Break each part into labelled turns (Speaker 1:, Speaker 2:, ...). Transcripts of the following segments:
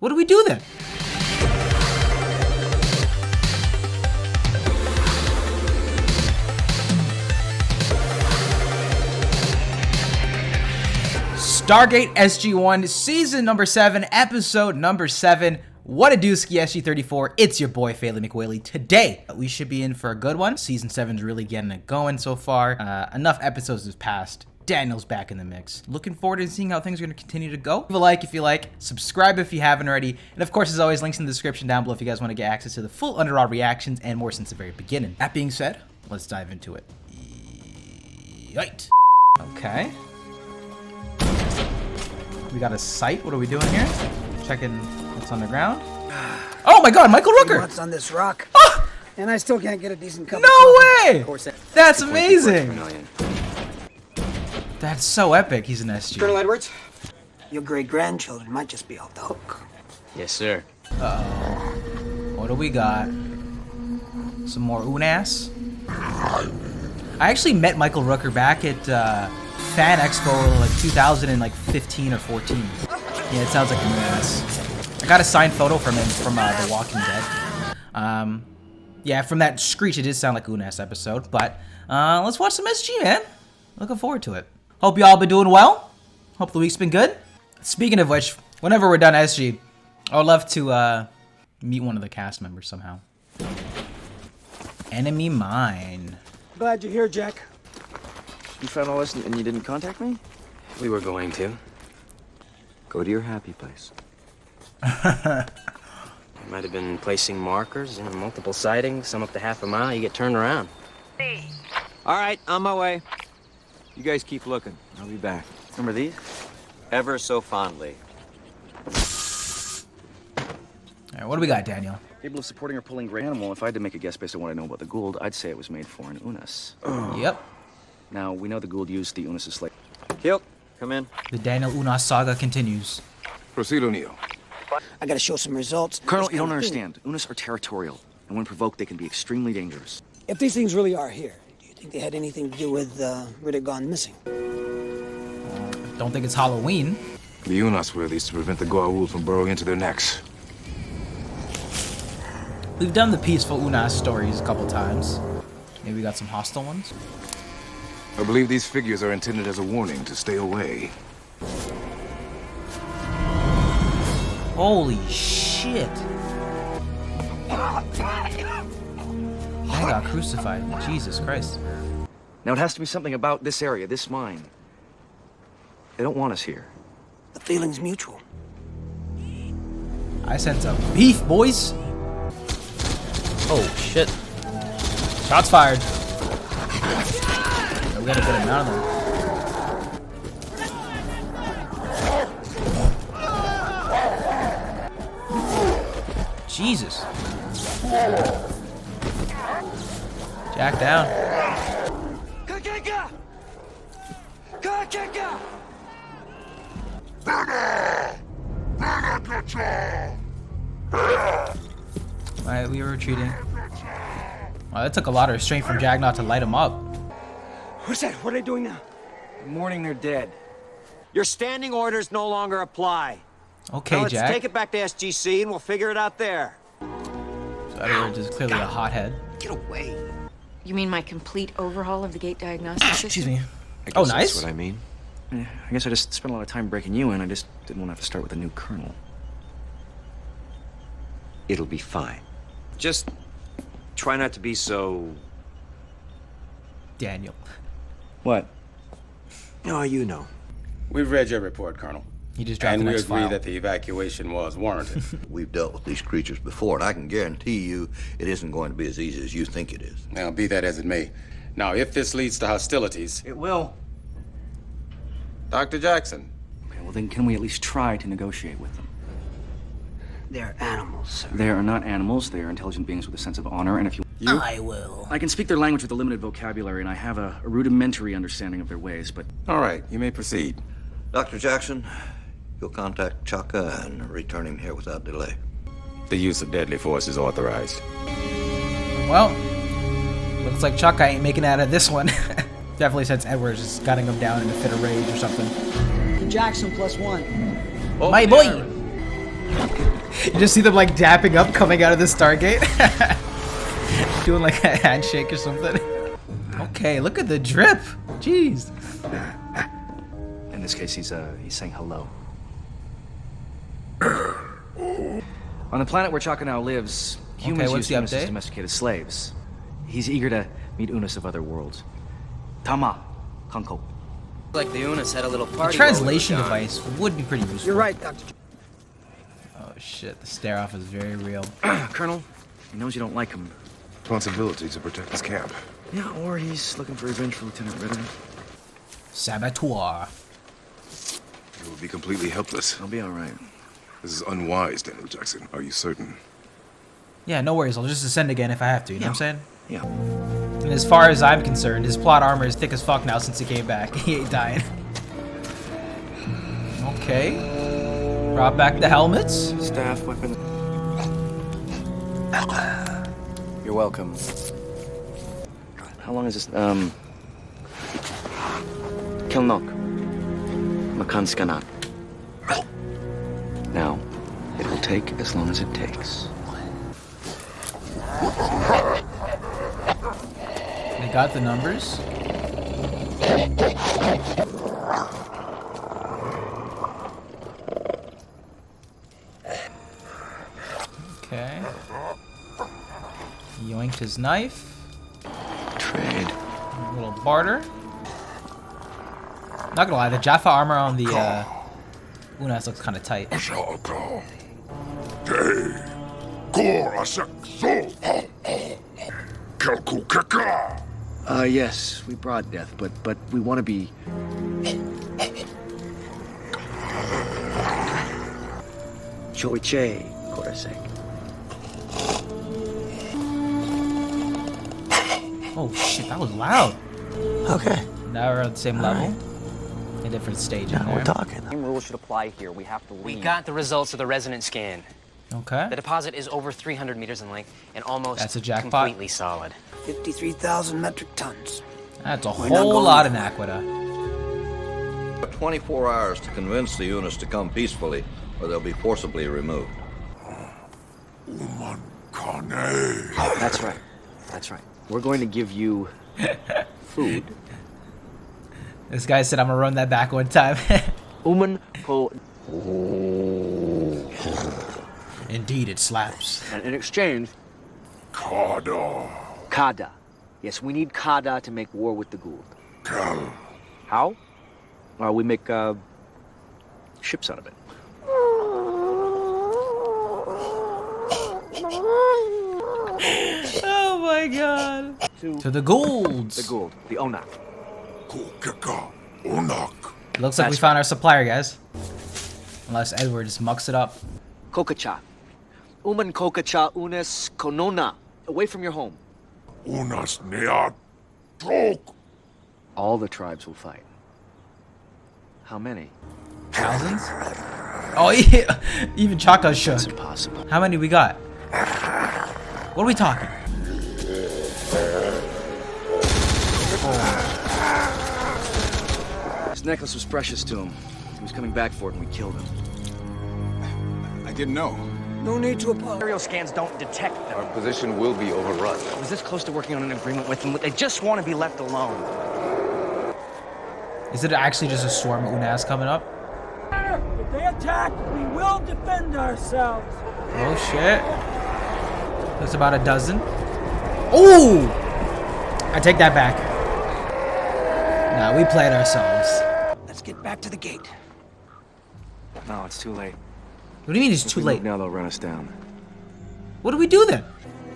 Speaker 1: What do we do then? Stargate SG-1, season number 7, episode number 7. What a dooski, SG-34. It's your boy, Phelan McWhaley. Today, we should be in for a good one. Season 7's really getting it going so far. Enough episodes have passed. Daniel's back in the mix. Looking forward to seeing how things are going to continue to go. Leave a like if you like. Subscribe if you haven't already. And of course, as always, links in the description down below if you guys want to get access to the full Underdog reactions and more since the very beginning. That being said, let's dive into it. Right. Okay. We got a site. What are we doing here? Checking what's on the ground. Oh my god, Michael Rooker!
Speaker 2: What's on this rock?
Speaker 1: Oh!
Speaker 2: And I still can't get a decent cup
Speaker 1: No
Speaker 2: of coffee.
Speaker 1: way! That's amazing! That's so epic. He's an SG.
Speaker 3: Colonel Edwards?
Speaker 2: Your great-grandchildren might just be off the hook.
Speaker 3: Yes, sir.
Speaker 1: Uh-oh. What do we got? Some more Unas? I actually met Michael Rooker back at Fan Expo like 2015 or 14. Yeah, it sounds like a Unas. I got a signed photo from him from The Walking Dead. Yeah, from that screech, it did sound like Unas episode. But let's watch some SG, man. Looking forward to it. Hope y'all been doing well. Hope the week's been good. Speaking of which, whenever we're done SG, I would love to meet one of the cast members somehow. Enemy mine.
Speaker 2: Glad you're here, Jack.
Speaker 4: You found all this and you didn't contact me?
Speaker 3: We were going to.
Speaker 4: Go to your happy place.
Speaker 3: I might have been placing markers, multiple sightings, some up to half a mile. You get turned around.
Speaker 4: All right, on my way. You guys keep looking. I'll be back. Remember these? Ever so fondly.
Speaker 1: All right, what do we got, Daniel?
Speaker 4: Capable of supporting or pulling great animal. If I had to make a guess based on what I know about the Gould, I'd say it was made for an Unas.
Speaker 1: Yep.
Speaker 4: Now, we know the Gould used the Unas as slave. Kill. Come in.
Speaker 1: The Daniel Unas saga continues.
Speaker 5: Proceed, O'Neill.
Speaker 2: I gotta show some results.
Speaker 4: Colonel, you don't understand. Unas are territorial, and when provoked, they can be extremely dangerous.
Speaker 2: If these things really are here, do you think they had anything to do with Ritter gone missing?
Speaker 1: Don't think it's Halloween.
Speaker 5: The Unas were these to prevent the Goa'uld from burrowing into their necks.
Speaker 1: We've done the peaceful Unas stories a couple times. Maybe we got some hostile ones.
Speaker 5: I believe these figures are intended as a warning to stay away.
Speaker 1: Holy shit. I got crucified. Jesus Christ.
Speaker 4: Now, it has to be something about this area, this mine. They don't want us here.
Speaker 2: The feeling's mutual.
Speaker 1: I sense a beef, boys. Oh, shit. Shots fired. Yeah, we gotta get him out of there. Jesus. Jack down. Alright, we were retreating. Wow, that took a lot of restraint from Jagnot to light him up.
Speaker 2: What's that? What are they doing now?
Speaker 4: Mourning their dead.
Speaker 6: Your standing orders no longer apply.
Speaker 1: Okay,
Speaker 6: Now let's
Speaker 1: Jack.
Speaker 6: take it back to SGC and we'll figure it out there.
Speaker 1: So Edward is clearly a hothead.
Speaker 2: Get away.
Speaker 7: You mean my complete overhaul of the gate diagnostic system?
Speaker 1: Excuse me.
Speaker 4: I
Speaker 1: Oh,
Speaker 4: guess
Speaker 1: nice.
Speaker 4: That's what I mean. Yeah, I guess I just spent a lot of time breaking you in. I just didn't want to have to start with a new colonel.
Speaker 6: It'll be fine. Just try not to be so...
Speaker 1: Daniel.
Speaker 4: What?
Speaker 6: Oh, you know.
Speaker 8: We've read your report, Colonel.
Speaker 1: He just dropped
Speaker 8: And
Speaker 1: the
Speaker 8: we
Speaker 1: next
Speaker 8: agree
Speaker 1: file.
Speaker 8: that the evacuation was warranted.
Speaker 9: We've dealt with these creatures before, and I can guarantee you it isn't going to be as easy as you think it is.
Speaker 8: Now, be that as it may. Now, if this leads to hostilities...
Speaker 4: It will.
Speaker 8: Dr. Jackson.
Speaker 4: Okay, well then can we at least try to negotiate with them?
Speaker 2: They're animals, sir.
Speaker 4: They are not animals. They are intelligent beings with a sense of honor, and if you...
Speaker 1: I will.
Speaker 4: I can speak their language with a limited vocabulary, and I have a rudimentary understanding of their ways, but...
Speaker 8: All right, you may proceed.
Speaker 9: Dr. Jackson, you'll contact Chaka and return him here without delay.
Speaker 8: The use of deadly force is authorized.
Speaker 1: Well, looks like Chaka ain't making it out of this one. Definitely since Edwards is gunning him down in a fit of rage or something.
Speaker 2: Jackson +1.
Speaker 1: My boy! You just see them like dapping up coming out of the Stargate. Doing like a handshake or something. Okay, look at the drip. Jeez.
Speaker 10: In this case, he's saying hello. On the planet where Chaka now lives, humans
Speaker 1: what's
Speaker 10: use
Speaker 1: the
Speaker 10: Unas as
Speaker 1: update?
Speaker 10: domesticated slaves. He's eager to meet Unas of other worlds. Tama, Kanko.
Speaker 3: Like the Unas had a little
Speaker 1: A
Speaker 3: party.
Speaker 1: translation device would be pretty useful.
Speaker 2: You're right, Dr.
Speaker 1: Oh shit, the stare off is very real.
Speaker 10: Colonel, he knows you don't like him.
Speaker 5: Responsibility to protect his camp.
Speaker 10: Yeah, or he's looking for revenge for Lieutenant Ritter.
Speaker 1: Saboteur.
Speaker 5: You will be completely helpless.
Speaker 10: I'll be all right.
Speaker 5: This is unwise, Daniel Jackson. Are you certain?
Speaker 1: Yeah, no worries. I'll just ascend again if I have to. You know what I'm saying?
Speaker 10: Yeah.
Speaker 1: And as far as I'm concerned, his plot armor is thick as fuck now since he came back. He ain't dying. Okay. Brought back the helmets.
Speaker 10: Staff, weapon. You're welcome. How long is this? Kilnok. Makan Skanak. Now, it will take as long as it takes.
Speaker 1: They got the numbers. Okay. Yoinked his knife.
Speaker 10: Trade.
Speaker 1: A little barter. Not gonna lie, the Jaffa armor on the Unas looks kind of tight.
Speaker 10: Yes, we brought death, but we want to be. Choiche, Korasek.
Speaker 1: Oh shit, that was loud.
Speaker 2: Okay.
Speaker 1: Now we're at the same level. A different stage in there.
Speaker 3: Same rules should apply here. We have to leave. We got the results of the resonance scan.
Speaker 1: Okay.
Speaker 3: The deposit is over 300 meters in length and almost
Speaker 1: That's a jackpot.
Speaker 3: completely solid.
Speaker 2: 53,000 metric tons.
Speaker 1: That's a
Speaker 2: We're not
Speaker 1: whole
Speaker 2: going
Speaker 1: lot
Speaker 2: there.
Speaker 1: in Aquita.
Speaker 9: 24 hours to convince the Unas to come peacefully, or they'll be forcibly removed.
Speaker 10: That's right. That's right. We're going to give you food.
Speaker 1: This guy said I'm gonna run that back one time.
Speaker 10: Uman ko.
Speaker 1: Indeed, it slaps.
Speaker 10: And in exchange. Kada. Yes, we need Kada to make war with the Gould. How? We make ships out of it.
Speaker 1: Oh my god. To the Goulds.
Speaker 10: The Gould. The Onak.
Speaker 1: Looks like we found our supplier, guys. Unless Edward just mucks it up.
Speaker 10: Kokacha. Uman Kokacha Unes Konona. Away from your home. All the tribes will fight. How many?
Speaker 1: Thousands? Oh yeah. Even Chaka shook.
Speaker 10: That's impossible.
Speaker 1: How many we got? What are we talking?
Speaker 10: This necklace was precious to him. He was coming back for it and we killed him.
Speaker 5: I didn't know.
Speaker 2: No need to apologize.
Speaker 3: Aerial scans don't detect them.
Speaker 5: Our position will be overrun.
Speaker 3: I was this close to working on an agreement with them. They just want to be left alone.
Speaker 1: Is it actually just a swarm of Unas coming up?
Speaker 11: If they attack, we will defend ourselves.
Speaker 1: Oh shit. There's about a dozen. Ooh! I take that back. Nah, we played ourselves.
Speaker 2: Let's get back to the gate.
Speaker 10: No, it's too late.
Speaker 1: What do you mean it's
Speaker 10: If
Speaker 1: too
Speaker 10: we
Speaker 1: late?
Speaker 10: move now they'll run us down.
Speaker 1: What do we do then?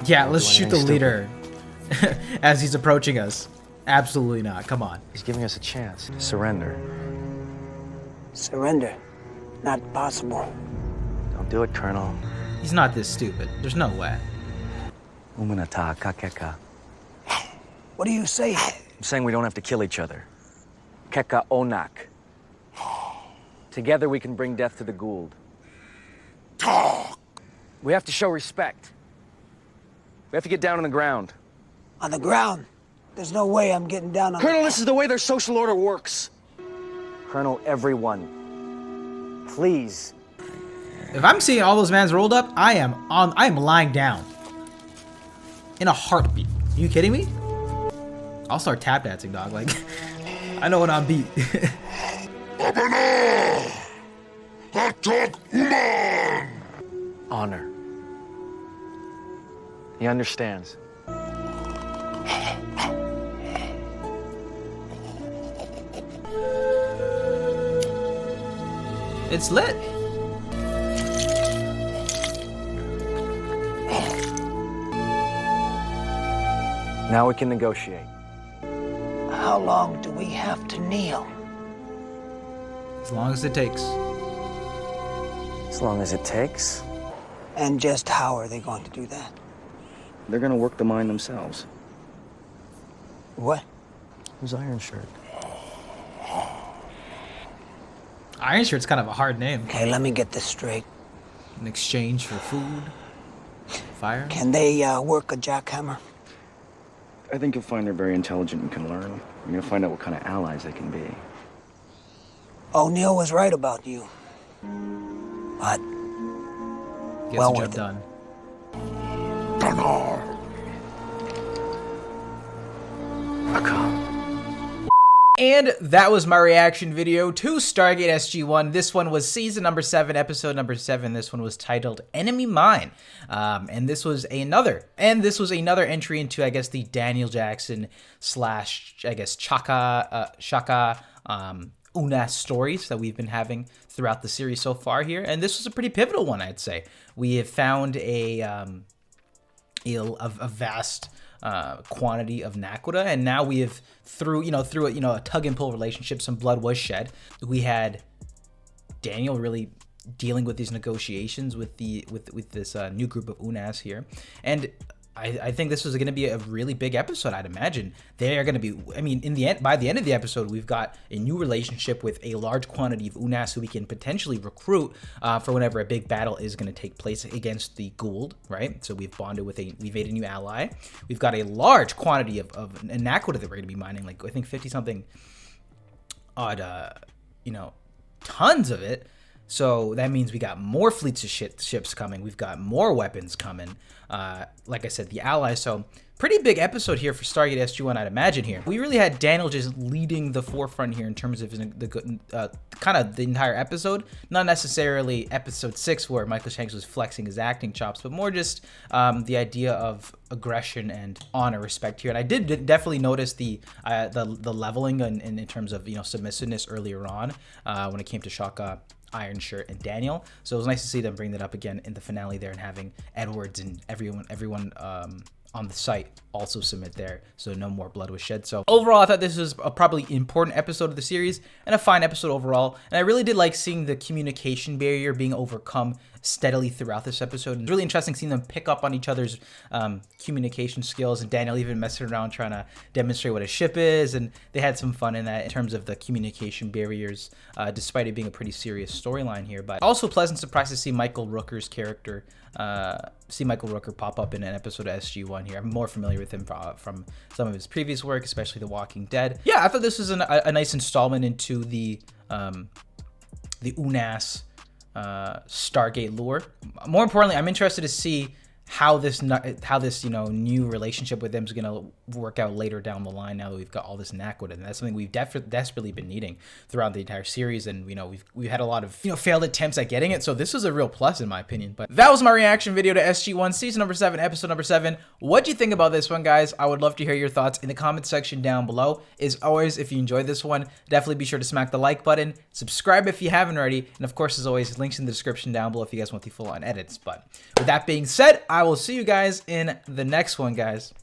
Speaker 1: Yeah, let's shoot the leader as he's approaching us. Absolutely not. Come on.
Speaker 10: He's giving us a chance to surrender.
Speaker 2: Surrender. Not possible.
Speaker 10: Don't do it, Colonel.
Speaker 1: He's not this stupid. There's no way.
Speaker 10: Umanata kakeka.
Speaker 2: What do you say?
Speaker 10: I'm saying we don't have to kill each other. Keka onak. Together we can bring death to the Gould. We have to show respect. We have to get down on the ground.
Speaker 2: On the ground? There's no way I'm getting down on
Speaker 10: Colonel, this is the way their social order works. Colonel, everyone. Please.
Speaker 1: If I'm seeing all those mans rolled up, I am lying down. In a heartbeat. Are you kidding me? I'll start tap dancing, dog. Like, I know when I'm beat.
Speaker 10: Honor. He understands.
Speaker 1: It's lit.
Speaker 10: Now we can negotiate.
Speaker 2: How long do we have to kneel?
Speaker 1: As long as it takes.
Speaker 3: As long as it takes.
Speaker 2: And just how are they going to do that?
Speaker 3: They're gonna work the mine themselves.
Speaker 2: What?
Speaker 3: Who's Iron Shirt?
Speaker 1: Iron Shirt's kind of a hard name.
Speaker 2: Okay, let me get this straight.
Speaker 1: In exchange for food, fire.
Speaker 2: Can they work a jackhammer?
Speaker 3: I think you'll find they're very intelligent and can learn. You're gonna find out what kind of allies they can be.
Speaker 2: O'Neill was right about you. But
Speaker 1: Gets
Speaker 2: well
Speaker 1: the
Speaker 2: worth
Speaker 1: job
Speaker 2: it.
Speaker 1: done. And that was my reaction video to Stargate SG-1. This one was season number 7, episode number 7. This one was titled Enemy Mine. And this was another entry into, I guess, the Daniel Jackson slash, I guess, Shaka Unas stories that we've been having throughout the series so far here. And this was a pretty pivotal one, I'd say. We have found a vast quantity of Naquadah, and now we have through a tug and pull relationship, some blood was shed. We had Daniel really dealing with these negotiations with this new group of Unas here, and I think this was going to be a really big episode. I'd imagine they are going to be. I mean, by the end of the episode, we've got a new relationship with a large quantity of Unas who we can potentially recruit for whenever a big battle is going to take place against the Gould, right? So we've bonded with we've made a new ally. We've got a large quantity of Naquadah that we're going to be mining, like I think 50 something odd, tons of it. So that means we got more fleets of ships coming. We've got more weapons coming. Like I said, the allies. So pretty big episode here for Stargate SG-1, I'd imagine here. We really had Daniel just leading the forefront here in terms of the kind of the entire episode. Not necessarily episode 6 where Michael Shanks was flexing his acting chops, but more just the idea of aggression and honor, respect here. And I did definitely notice the leveling in terms of submissiveness earlier on when it came to Shaka, Iron Shirt, and Daniel. So it was nice to see them bring that up again in the finale there, and having Edwards and everyone on the site also submit there, so no more blood was shed. So overall, I thought this was a probably important episode of the series and a fine episode overall. And I really did like seeing the communication barrier being overcome steadily throughout this episode. It's really interesting seeing them pick up on each other's communication skills, and Daniel even messing around trying to demonstrate what a ship is, and they had some fun in that in terms of the communication barriers, despite it being a pretty serious storyline here. But also a pleasant surprise to see Michael Rooker's character, Michael Rooker pop up in an episode of SG-1 here. I'm more familiar with him from some of his previous work, especially The Walking Dead. Yeah, I thought this was a nice installment into the Unas Stargate lore. More importantly, I'm interested to see how this new relationship with them is going to work out later down the line, now that we've got all this Naquadah. And that's something we've desperately been needing throughout the entire series. And we've had a lot of failed attempts at getting it, so this is a real plus in my opinion. But that was my reaction video to SG-1 season number 7, episode number 7. What do you think about this one, guys? I would love to hear your thoughts in the comment section down below. As always, if you enjoyed this one, definitely be sure to smack the like button, subscribe if you haven't already, and of course, as always, links in the description down below if you guys want the full-on edits. But with that being said, I will see you guys in the next one, guys.